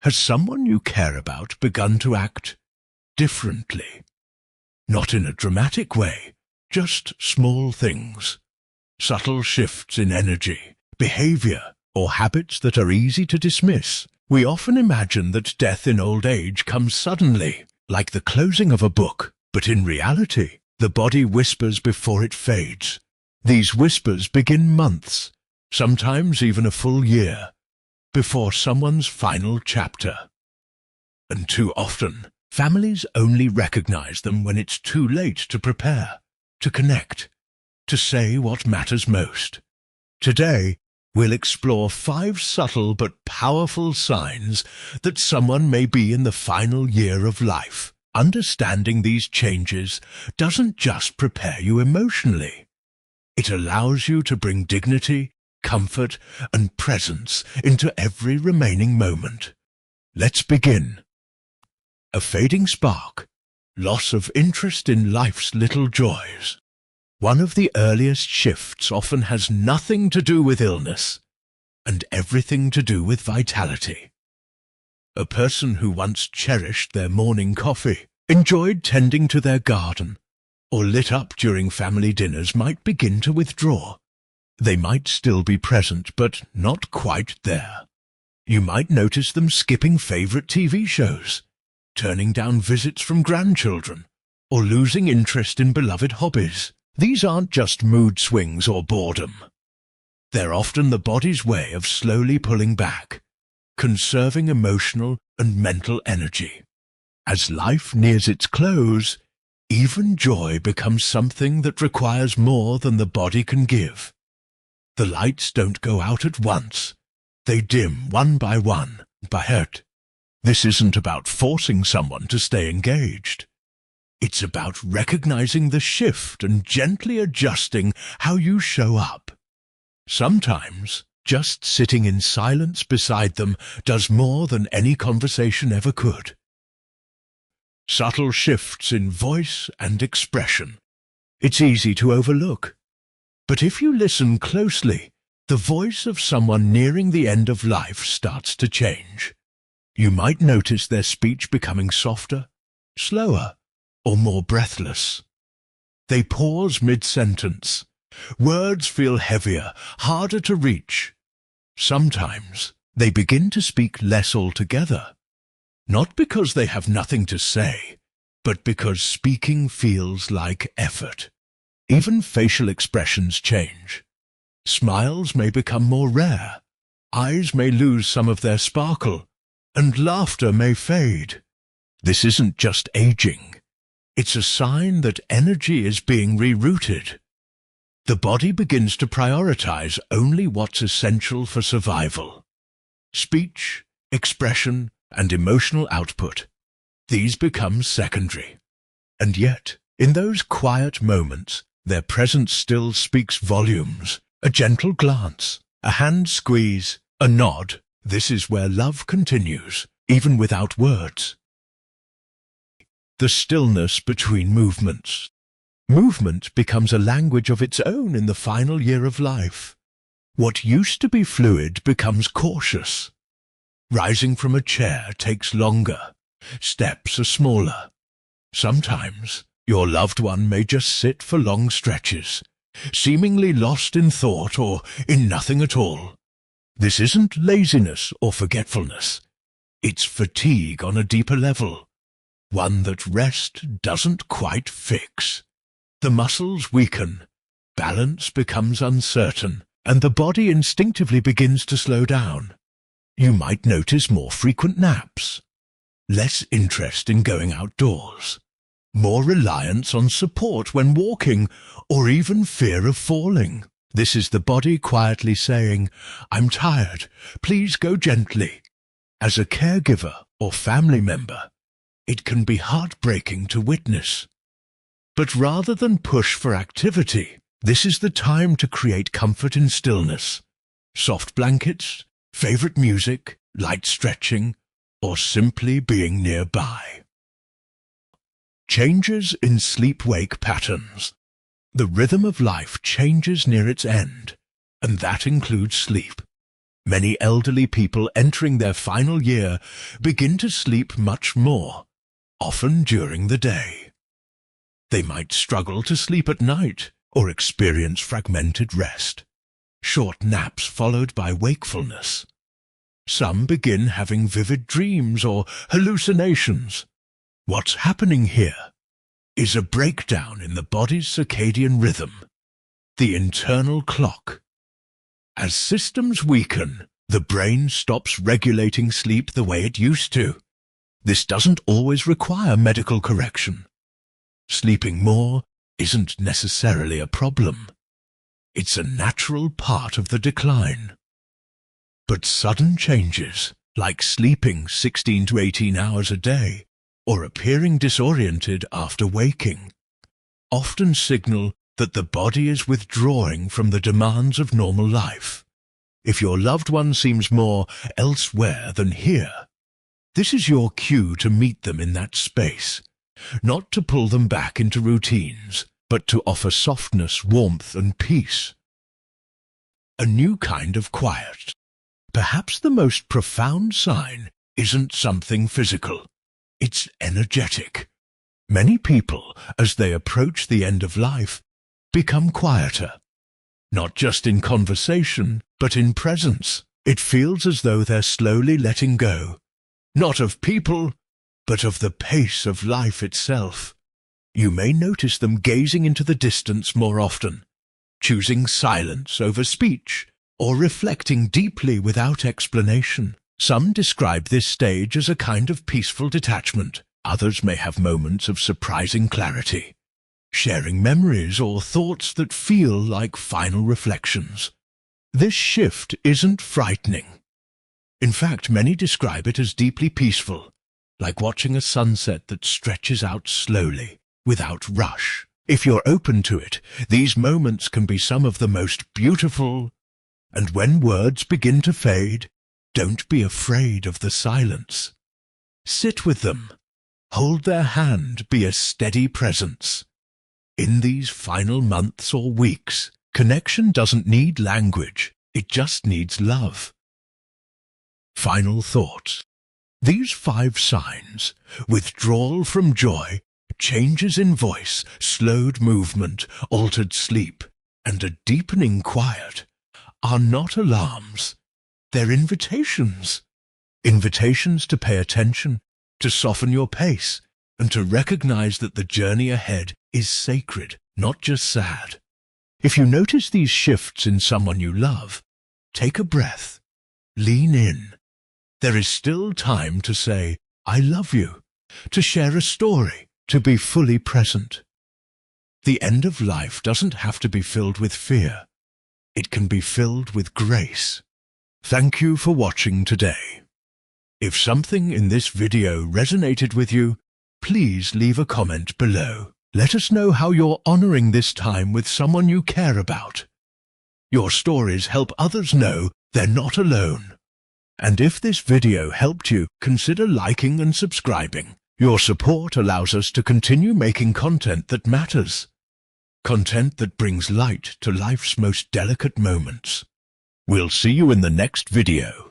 Has someone you care about begun to act differently? Not in a dramatic way, just small things. Subtle shifts in energy, behavior, or habits that are easy to dismiss. We often imagine that death in old age comes suddenly, like the closing of a book, but in reality, the body whispers before it fades. These whispers begin months, sometimes even a full year, before someone's final chapter. And too often, families only recognize them when it's too late to prepare, to connect, to say what matters most. Today, we'll explore 5 subtle but powerful signs that someone may be in the final year of life. Understanding these changes doesn't just prepare you emotionally. It allows you to bring dignity, comfort, and presence into every remaining moment. Let's begin. A fading spark, loss of interest in life's little joys. One of the earliest shifts often has nothing to do with illness, and everything to do with vitality. A person who once cherished their morning coffee, enjoyed tending to their garden, or lit up during family dinners might begin to withdraw. They might still be present, but not quite there. You might notice them skipping favorite TV shows, turning down visits from grandchildren, or losing interest in beloved hobbies. These aren't just mood swings or boredom. They're often the body's way of slowly pulling back, conserving emotional and mental energy. As life nears its close, even joy becomes something that requires more than the body can give. The lights don't go out at once. They dim one by one, by hurt. This isn't about forcing someone to stay engaged. It's about recognizing the shift and gently adjusting how you show up. Sometimes, just sitting in silence beside them does more than any conversation ever could. Subtle shifts in voice and expression. It's easy to overlook. But if you listen closely, the voice of someone nearing the end of life starts to change. You might notice their speech becoming softer, slower, or more breathless. They pause mid-sentence. Words feel heavier, harder to reach. Sometimes they begin to speak less altogether. Not because they have nothing to say, but because speaking feels like effort. Even facial expressions change. Smiles may become more rare, eyes may lose some of their sparkle, and laughter may fade. This isn't just aging. It's a sign that energy is being rerouted. The body begins to prioritize only what's essential for survival. Speech, expression, and emotional output. These become secondary. And yet, in those quiet moments, their presence still speaks volumes. A gentle glance, a hand squeeze, a nod. This is where love continues, even without words. The stillness between movements. Movement becomes a language of its own in the final year of life. What used to be fluid becomes cautious. Rising from a chair takes longer. Steps are smaller. Sometimes your loved one may just sit for long stretches, seemingly lost in thought or in nothing at all. This isn't laziness or forgetfulness. It's fatigue on a deeper level, one that rest doesn't quite fix. The muscles weaken, balance becomes uncertain, and the body instinctively begins to slow down. You might notice more frequent naps, less interest in going outdoors, more reliance on support when walking, or even fear of falling. This is the body quietly saying, "I'm tired, please go gently." As a caregiver or family member, it can be heartbreaking to witness. But rather than push for activity, this is the time to create comfort in stillness. Soft blankets, favorite music, light stretching, or simply being nearby. Changes in sleep-wake patterns. The rhythm of life changes near its end, and that includes sleep. Many elderly people entering their final year begin to sleep much more, often during the day. They might struggle to sleep at night or experience fragmented rest, short naps followed by wakefulness. Some begin having vivid dreams or hallucinations. What's happening here is a breakdown in the body's circadian rhythm, the internal clock. As systems weaken, the brain stops regulating sleep the way it used to. This doesn't always require medical correction. Sleeping more isn't necessarily a problem. It's a natural part of the decline. But sudden changes, like sleeping 16 to 18 hours a day, or appearing disoriented after waking, often signal that the body is withdrawing from the demands of normal life. If your loved one seems more elsewhere than here, this is your cue to meet them in that space, not to pull them back into routines, but to offer softness, warmth, and peace. A new kind of quiet. Perhaps the most profound sign isn't something physical. It's energetic. Many people, as they approach the end of life, become quieter. Not just in conversation, but in presence. It feels as though they're slowly letting go, not of people, but of the pace of life itself. You may notice them gazing into the distance more often, choosing silence over speech, or reflecting deeply without explanation. Some describe this stage as a kind of peaceful detachment. Others may have moments of surprising clarity, sharing memories or thoughts that feel like final reflections. This shift isn't frightening. In fact, many describe it as deeply peaceful, like watching a sunset that stretches out slowly, without rush. If you're open to it, these moments can be some of the most beautiful. And when words begin to fade, don't be afraid of the silence. Sit with them. Hold their hand, be a steady presence. In these final months or weeks, connection doesn't need language, it just needs love. Final thoughts. These 5 signs, withdrawal from joy, changes in voice, slowed movement, altered sleep, and a deepening quiet, are not alarms. They're invitations. Invitations to pay attention, to soften your pace, and to recognize that the journey ahead is sacred, not just sad. If you notice these shifts in someone you love, take a breath, lean in. There is still time to say, I love you, to share a story, to be fully present. The end of life doesn't have to be filled with fear. It can be filled with grace. Thank you for watching today. If something in this video resonated with you, please leave a comment below. Let us know how you're honoring this time with someone you care about. Your stories help others know they're not alone. And if this video helped you, consider liking and subscribing. Your support allows us to continue making content that matters. Content that brings light to life's most delicate moments. We'll see you in the next video.